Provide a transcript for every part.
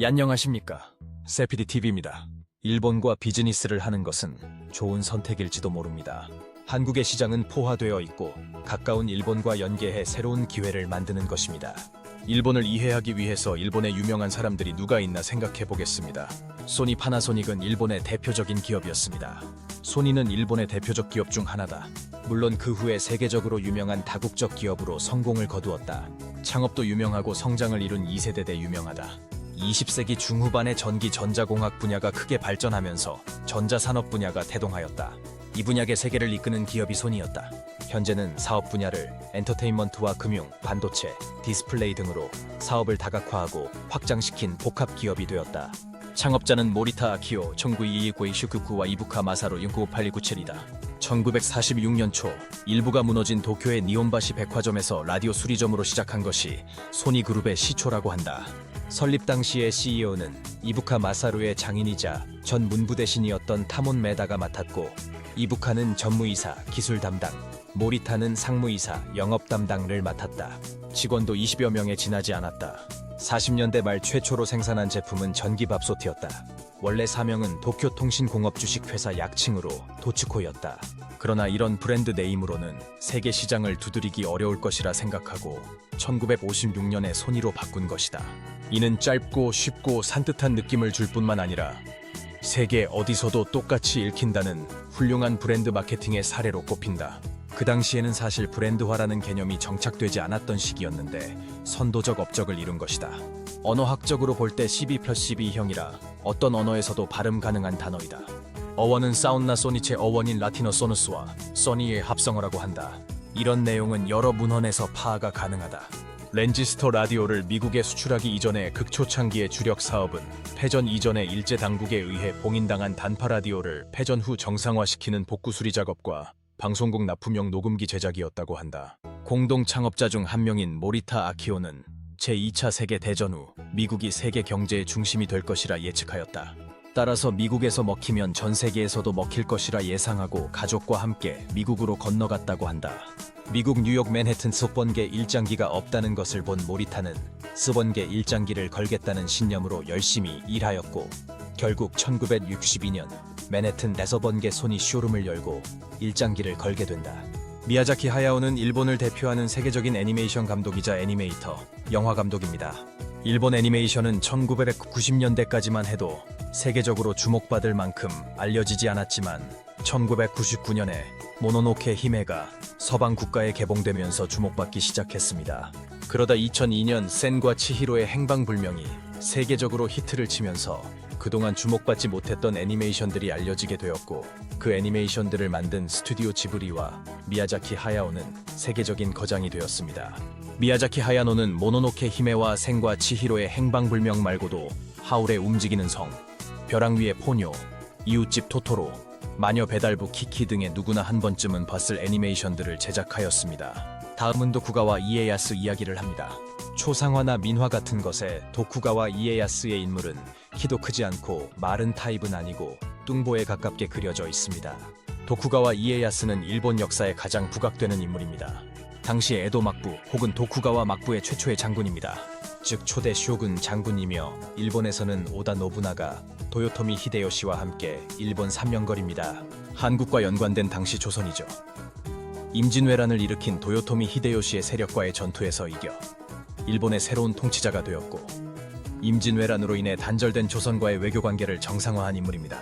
안녕하십니까. 세피디TV입니다. 일본과 비즈니스를 하는 것은 좋은 선택일지도 모릅니다. 한국의 시장은 포화되어 있고 가까운 일본과 연계해 새로운 기회를 만드는 것입니다. 일본을 이해하기 위해서 일본의 유명한 사람들이 누가 있나 생각해 보겠습니다. 소니 파나소닉은 일본의 대표적인 기업이었습니다. 소니는 일본의 대표적 기업 중 하나다. 물론 그 후에 세계적으로 유명한 다국적 기업으로 성공을 거두었다. 창업도 유명하고 성장을 이룬 2세대 대 유명하다. 20세기 중후반에 전기 전자공학 분야가 크게 발전하면서 전자산업 분야가 태동하였다. 이 분야의 세계를 이끄는 기업이 소니였다. 현재는 사업 분야를 엔터테인먼트와 금융, 반도체, 디스플레이 등으로 사업을 다각화하고 확장시킨 복합 기업이 되었다. 창업자는 모리타 아키오, 1922의 슈쿠쿠와 이부카 마사루 198297이다. 1946년 초 일부가 무너진 도쿄의 니온바시 백화점에서 라디오 수리점으로 시작한 것이 소니그룹의 시초라고 한다. 설립 당시의 CEO는 이부카 마사루의 장인이자 전 문부대신이었던 타몬 메다가 맡았고, 이부카는 전무이사, 기술 담당, 모리타는 상무이사, 영업 담당을 맡았다. 직원도 20여 명에 지나지 않았다. 40년대 말 최초로 생산한 제품은 전기밥솥이었다. 원래 사명은 도쿄통신공업 주식회사 약칭으로 도츠코였다. 그러나 이런 브랜드 네임으로는 세계 시장을 두드리기 어려울 것이라 생각하고 1956년에 소니로 바꾼 것이다. 이는 짧고 쉽고 산뜻한 느낌을 줄 뿐만 아니라 세계 어디서도 똑같이 읽힌다는 훌륭한 브랜드 마케팅의 사례로 꼽힌다. 그 당시에는 사실 브랜드화라는 개념이 정착되지 않았던 시기였는데 선도적 업적을 이룬 것이다. 언어학적으로 볼 때 12+12형이라 어떤 언어에서도 발음 가능한 단어이다. 어원은 사운나 소니체 어원인 라틴어 소누스와 소니의 합성어라고 한다. 이런 내용은 여러 문헌에서 파악가 가능하다. 렌지스터 라디오를 미국에 수출하기 이전의 극초창기의 주력 사업은 패전 이전의 일제당국에 의해 봉인당한 단파 라디오를 패전 후 정상화시키는 복구 수리 작업과 방송국 납품용 녹음기 제작이었다고 한다. 공동 창업자 중 한 명인 모리타 아키오는 제2차 세계대전 후 미국이 세계 경제의 중심이 될 것이라 예측하였다. 따라서 미국에서 먹히면 전 세계에서도 먹힐 것이라 예상하고 가족과 함께 미국으로 건너갔다고 한다. 미국 뉴욕 맨해튼 스번계 일장기가 없다는 것을 본 모리타는 스번계 일장기를 걸겠다는 신념으로 열심히 일하였고, 결국 1962년 맨해튼 4번계 소니 쇼룸을 열고 일장기를 걸게 된다. 미야자키 하야오는 일본을 대표하는 세계적인 애니메이션 감독이자 애니메이터, 영화 감독입니다. 일본 애니메이션은 1990년대까지만 해도 세계적으로 주목받을 만큼 알려지지 않았지만 1999년에 모노노케 히메가 서방 국가에 개봉되면서 주목받기 시작했습니다. 그러다 2002년 센과 치히로의 행방불명이 세계적으로 히트를 치면서 그동안 주목받지 못했던 애니메이션들이 알려지게 되었고, 그 애니메이션들을 만든 스튜디오 지브리와 미야자키 하야오는 세계적인 거장이 되었습니다. 미야자키 하야노는 모노노케 히메와 생과 치히로의 행방불명 말고도 하울의 움직이는 성, 벼랑 위의 포뇨, 이웃집 토토로, 마녀 배달부 키키 등의 누구나 한 번쯤은 봤을 애니메이션들을 제작하였습니다. 다음은 도쿠가와 이에야스 이야기를 합니다. 초상화나 민화 같은 것에 도쿠가와 이에야스의 인물은 키도 크지 않고 마른 타입은 아니고 뚱보에 가깝게 그려져 있습니다. 도쿠가와 이에야스는 일본 역사에 가장 부각되는 인물입니다. 당시 에도 막부 혹은 도쿠가와 막부의 최초의 장군입니다. 즉 초대 쇼군 장군이며 일본에서는 오다 노부나가, 도요토미 히데요시와 함께 일본 삼명거리입니다. 한국과 연관된 당시 조선이죠. 임진왜란을 일으킨 도요토미 히데요시의 세력과의 전투에서 이겨 일본의 새로운 통치자가 되었고, 임진왜란으로 인해 단절된 조선과의 외교관계를 정상화한 인물입니다.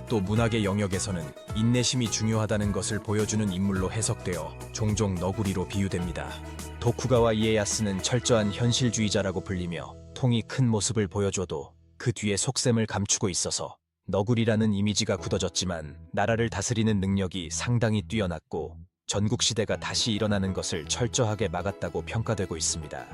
또 문학의 영역에서는 인내심이 중요하다는 것을 보여주는 인물로 해석되어 종종 너구리로 비유됩니다. 도쿠가와 이에야스는 철저한 현실주의자라고 불리며 통이 큰 모습을 보여줘도 그 뒤에 속셈을 감추고 있어서 너구리라는 이미지가 굳어졌지만 나라를 다스리는 능력이 상당히 뛰어났고 전국시대가 다시 일어나는 것을 철저하게 막았다고 평가되고 있습니다.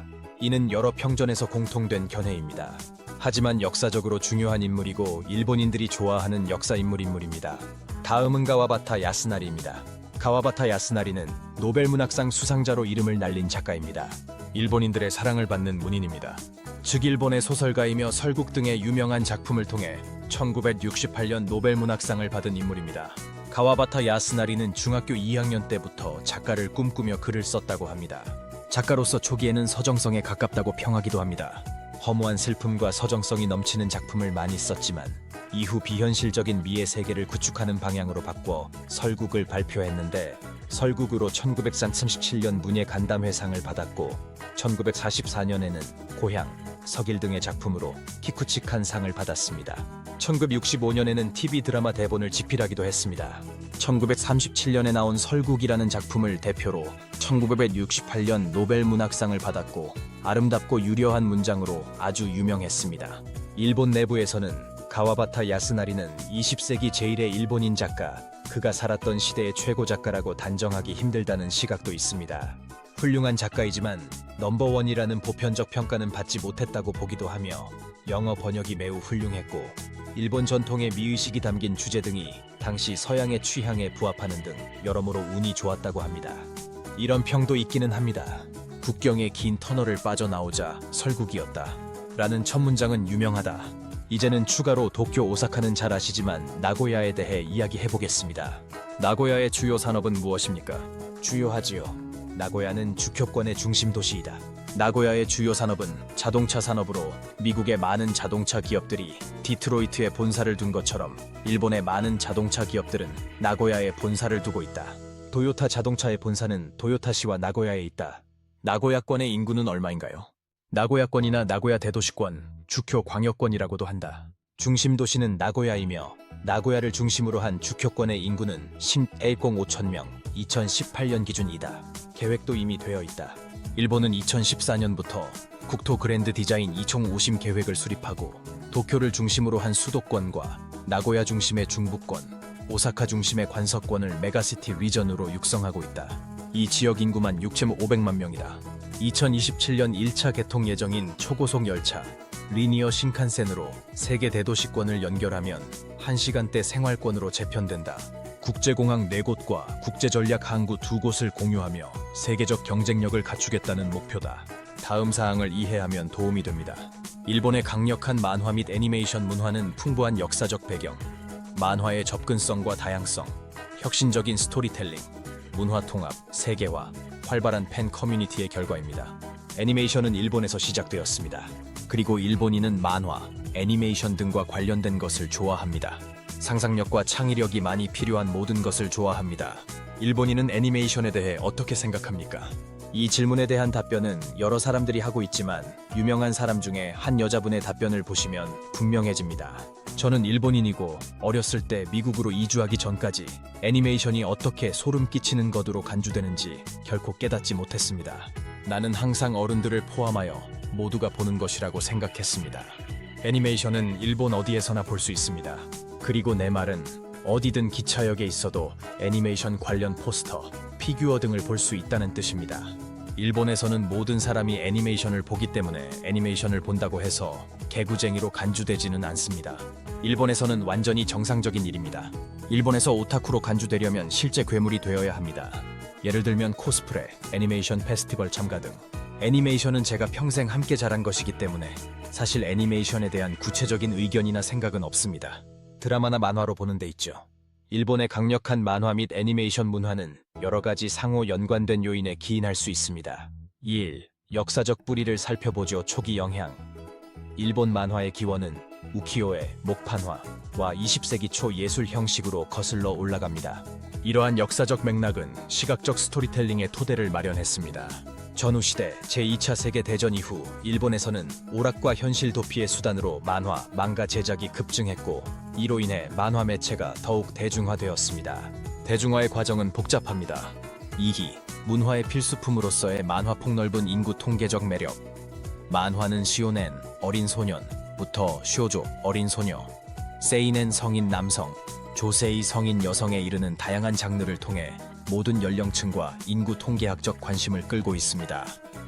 이는 여러 평전에서 공통된 견해입니다. 하지만 역사적으로 중요한 인물이고 일본인들이 좋아하는 역사인물입니다. 다음은 가와바타 야스나리입니다. 가와바타 야스나리는 노벨문학상 수상자로 이름을 날린 작가입니다. 일본인들의 사랑을 받는 문인입니다. 즉 일본의 소설가이며 설국 등의 유명한 작품을 통해 1968년 노벨문학상을 받은 인물입니다. 가와바타 야스나리는 중학교 2학년 때부터 작가를 꿈꾸며 글을 썼다고 합니다. 작가로서 초기에는 서정성에 가깝다고 평하기도 합니다. 허무한 슬픔과 서정성이 넘치는 작품을 많이 썼지만 이후 비현실적인 미의 세계를 구축하는 방향으로 바꿔 설국을 발표했는데 설국으로 1937년 문예 간담회상을 받았고 1944년에는 고향, 서길 등의 작품으로 키쿠치칸 상을 받았습니다. 1965년에는 TV 드라마 대본을 집필하기도 했습니다. 1937년에 나온 설국이라는 작품을 대표로 1968년 노벨 문학상을 받았고 아름답고 유려한 문장으로 아주 유명했습니다. 일본 내부에서는 가와바타 야스나리는 20세기 제1의 일본인 작가, 그가 살았던 시대의 최고 작가라고 단정하기 힘들다는 시각도 있습니다. 훌륭한 작가이지만 넘버원이라는 보편적 평가는 받지 못했다고 보기도 하며 영어 번역이 매우 훌륭했고 일본 전통의 미의식이 담긴 주제 등이 당시 서양의 취향에 부합하는 등 여러모로 운이 좋았다고 합니다. 이런 평도 있기는 합니다. 국경의 긴 터널을 빠져나오자 설국이었다 라는 첫 문장은 유명하다. 이제는 추가로 도쿄, 오사카는 잘 아시지만 나고야에 대해 이야기해보겠습니다. 나고야의 주요 산업은 무엇입니까? 주요하지요. 나고야는 주쿄권의 중심 도시이다. 나고야의 주요 산업은 자동차 산업으로 미국의 많은 자동차 기업들이 디트로이트에 본사를 둔 것처럼 일본의 많은 자동차 기업들은 나고야에 본사를 두고 있다. 도요타 자동차의 본사는 도요타시와 나고야에 있다. 나고야권의 인구는 얼마인가요? 나고야권이나 나고야 대도시권, 주쿄 광역권이라고도 한다. 중심 도시는 나고야이며 나고야를 중심으로 한 주쿄권의 인구는 11억 5천 명, 2018년 기준이다. 계획도 이미 되어 있다. 일본은 2014년부터 국토 그랜드 디자인 2총50 계획을 수립하고 도쿄를 중심으로 한 수도권과 나고야 중심의 중부권, 오사카 중심의 관서권을 메가시티 리전으로 육성하고 있다. 이 지역 인구만 6,500만 명이다. 2027년 1차 개통 예정인 초고속 열차 리니어 신칸센으로 세계 대도시권을 연결하면 1시간대 생활권으로 재편된다. 국제공항 4곳과 국제전략 항구 2곳을 공유하며 세계적 경쟁력을 갖추겠다는 목표다. 다음 사항을 이해하면 도움이 됩니다. 일본의 강력한 만화 및 애니메이션 문화는 풍부한 역사적 배경, 만화의 접근성과 다양성, 혁신적인 스토리텔링, 문화 통합, 세계화, 활발한 팬 커뮤니티의 결과입니다. 애니메이션은 일본에서 시작되었습니다. 그리고 일본인은 만화, 애니메이션 등과 관련된 것을 좋아합니다. 상상력과 창의력이 많이 필요한 모든 것을 좋아합니다. 일본인은 애니메이션에 대해 어떻게 생각합니까? 이 질문에 대한 답변은 여러 사람들이 하고 있지만 유명한 사람 중에 한 여자분의 답변을 보시면 분명해집니다. 저는 일본인이고 어렸을 때 미국으로 이주하기 전까지 애니메이션이 어떻게 소름 끼치는 것으로 간주되는지 결코 깨닫지 못했습니다. 나는 항상 어른들을 포함하여 모두가 보는 것이라고 생각했습니다. 애니메이션은 일본 어디에서나 볼 수 있습니다. 그리고 내 말은 어디든 기차역에 있어도 애니메이션 관련 포스터, 피규어 등을 볼 수 있다는 뜻입니다. 일본에서는 모든 사람이 애니메이션을 보기 때문에 애니메이션을 본다고 해서 개구쟁이로 간주되지는 않습니다. 일본에서는 완전히 정상적인 일입니다. 일본에서 오타쿠로 간주되려면 실제 괴물이 되어야 합니다. 예를 들면 코스프레, 애니메이션 페스티벌 참가 등. 애니메이션은 제가 평생 함께 자란 것이기 때문에 사실 애니메이션에 대한 구체적인 의견이나 생각은 없습니다. 드라마나 만화로 보는 데 있죠. 일본의 강력한 만화 및 애니메이션 문화는 여러 가지 상호 연관된 요인에 기인할 수 있습니다. 1. 역사적 뿌리를 살펴보죠. 초기 영향. 일본 만화의 기원은 우키요의 목판화와 20세기 초 예술 형식으로 거슬러 올라갑니다. 이러한 역사적 맥락은 시각적 스토리텔링의 토대를 마련했습니다. 전후시대 제2차 세계대전 이후 일본에서는 오락과 현실 도피의 수단으로 만화, 망가 제작이 급증했고 이로 인해 만화 매체가 더욱 대중화되었습니다. 대중화의 과정은 복잡합니다. 2기, 문화의 필수품으로서의 만화 폭넓은 인구 통계적 매력. 만화는 시오넨, 어린 소년부터 쇼조, 어린 소녀, 세이넨 성인 남성, 조세이 성인 여성에 이르는 다양한 장르를 통해 모든 연령층과 인구 통계학적 관심을 끌고 있습니다.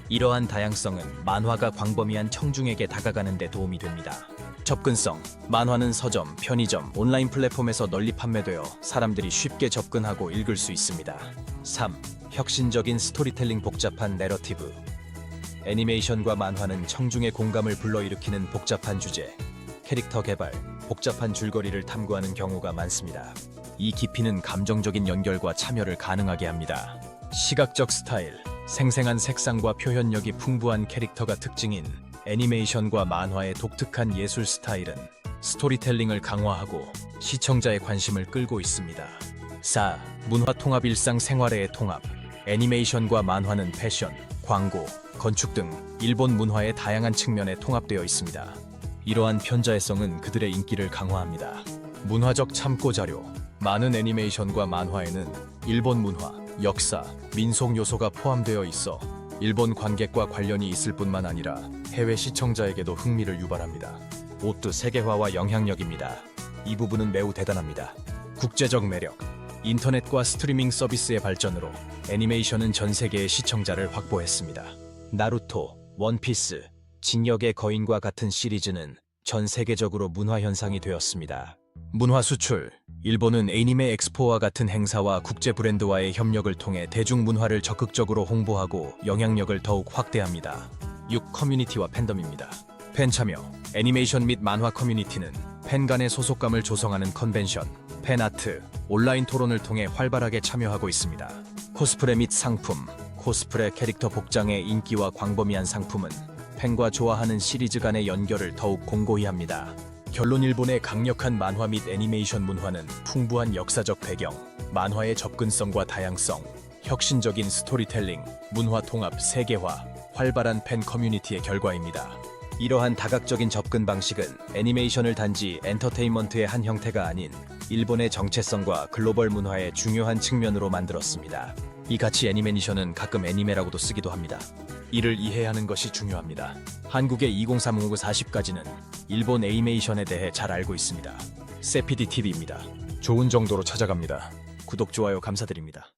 이러한 다양성은 만화가 광범위한 청중에게 다가가는 데 도움이 됩니다. 접근성. 만화는 서점, 편의점, 온라인 플랫폼에서 널리 판매되어 사람들이 쉽게 접근하고 읽을 수 있습니다. 3. 혁신적인 스토리텔링. 복잡한 내러티브. 애니메이션과 만화는 청중의 공감을 불러일으키는 복잡한 주제, 캐릭터 개발, 복잡한 줄거리를 탐구하는 경우가 많습니다. 이 깊이는 감정적인 연결과 참여를 가능하게 합니다. 시각적 스타일. 생생한 색상과 표현력이 풍부한 캐릭터가 특징인 애니메이션과 만화의 독특한 예술 스타일은 스토리텔링을 강화하고 시청자의 관심을 끌고 있습니다. 4. 문화 통합. 일상 생활의 통합. 애니메이션과 만화는 패션, 광고, 건축 등 일본 문화의 다양한 측면에 통합되어 있습니다. 이러한 편자애성은 그들의 인기를 강화합니다. 문화적 참고 자료. 많은 애니메이션과 만화에는 일본 문화, 역사, 민속 요소가 포함되어 있어 일본 관객과 관련이 있을 뿐만 아니라 해외 시청자에게도 흥미를 유발합니다. 5. 세계화와 영향력입니다. 이 부분은 매우 대단합니다. 국제적 매력. 인터넷과 스트리밍 서비스의 발전으로 애니메이션은 전 세계의 시청자를 확보했습니다. 나루토, 원피스, 진격의 거인과 같은 시리즈는 전 세계적으로 문화 현상이 되었습니다. 문화 수출. 일본은 애니메 엑스포와 같은 행사와 국제 브랜드와의 협력을 통해 대중문화를 적극적으로 홍보하고 영향력을 더욱 확대합니다. 6. 커뮤니티와 팬덤입니다. 팬 참여. 애니메이션 및 만화 커뮤니티는 팬 간의 소속감을 조성하는 컨벤션, 팬아트, 온라인 토론을 통해 활발하게 참여하고 있습니다. 코스프레 및 상품. 코스프레 캐릭터 복장의 인기와 광범위한 상품은 팬과 좋아하는 시리즈 간의 연결을 더욱 공고히 합니다. 결론. 일본의 강력한 만화 및 애니메이션 문화는 풍부한 역사적 배경, 만화의 접근성과 다양성, 혁신적인 스토리텔링, 문화 통합, 세계화, 활발한 팬 커뮤니티의 결과입니다. 이러한 다각적인 접근 방식은 애니메이션을 단지 엔터테인먼트의 한 형태가 아닌 일본의 정체성과 글로벌 문화의 중요한 측면으로 만들었습니다. 이 가치 애니메이션은 가끔 애니메라고도 쓰기도 합니다. 이를 이해하는 것이 중요합니다. 한국의 2030-40까지는 일본 애니메이션에 대해 잘 알고 있습니다. 세피디 TV입니다. 좋은 정도로 찾아갑니다. 구독, 좋아요 감사드립니다.